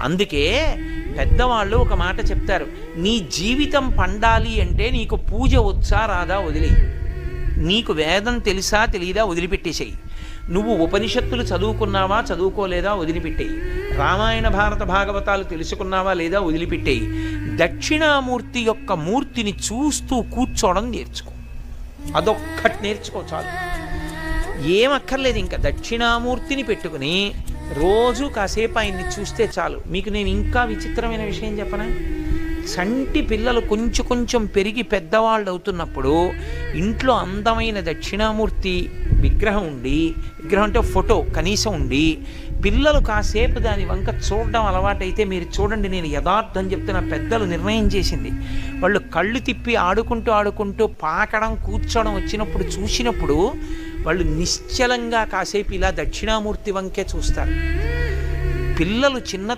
అందుకే పెద్దవాళ్ళు ఒక మాట చెప్తారు, నీ జీవితం పండాలి అంటే నీకు పూజ వచ్చా రాదా వదిలి, నీకు వేదం తెలుసా తెలియదా వదిలిపెట్టేసేయి, నువ్వు ఉపనిషత్తులు చదువుకున్నావా చదువుకోలేదా వదిలిపెట్టేయి, రామాయణ భారత భాగవతాలు తెలుసుకున్నావా లేదా వదిలిపెట్టేయి, దక్షిణామూర్తి యొక్క మూర్తిని చూస్తూ కూర్చోవడం నేర్చుకో, అదొక్కటి నేర్చుకో చాలు. ఏమక్కర్లేదు, ఇంకా దక్షిణామూర్తిని పెట్టుకుని రోజు కాసేపు ఆయన్ని చూస్తే చాలు. మీకు నేను ఇంకా విచిత్రమైన విషయం చెప్పనా, చంటి పిల్లలు కొంచెం కొంచెం పెరిగి పెద్దవాళ్ళు అవుతున్నప్పుడు ఇంట్లో అందమైన దక్షిణామూర్తి విగ్రహం ఉండి, విగ్రహం అంటే ఫోటో కనీసం ఉండి, పిల్లలు కాసేపు దాని వంక చూడడం అలవాటైతే మీరు చూడండి, నేను యథార్థం చెప్తున్న, పెద్దలు నిర్ణయం చేసింది, వాళ్ళు కళ్ళు తిప్పి ఆడుకుంటూ ఆడుకుంటూ పాకడం కూర్చోవడం వచ్చినప్పుడు చూసినప్పుడు వాళ్ళు నిశ్చలంగా కాసేపు ఇలా దక్షిణామూర్తి వంకే చూస్తారు. పిల్లలు చిన్న